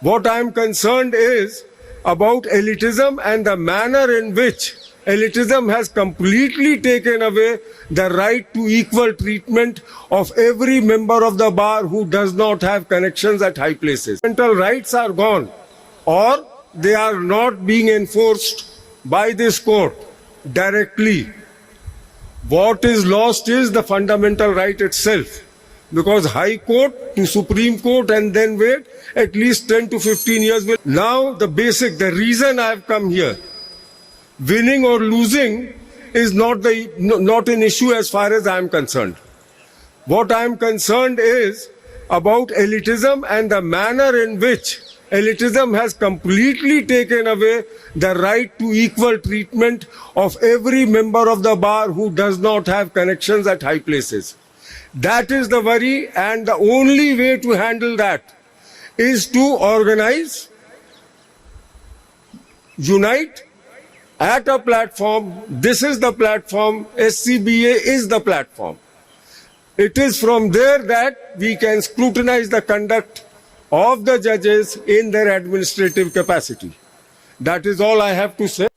What I am concerned is about elitism and the manner in which elitism has completely taken away the right to equal treatment of every member of the bar who does not have connections at high places. Fundamental rights are gone, or they are not being enforced by this court directly. What is lost is the fundamental right itself, because High Court to Supreme Court and then wait at least 10 to 15 years. Now the reason I have come here, winning or losing is not an issue as far as I am concerned. What I am concerned is about elitism and the manner in which elitism has completely taken away the right to equal treatment of every member of the bar who does not have connections at high places. That is the worry, and the only way to handle that is to organize, unite at a platform. This is the platform. SCBA is the platform. It is from there that we can scrutinize the conduct of the judges in their administrative capacity. That is all I have to say.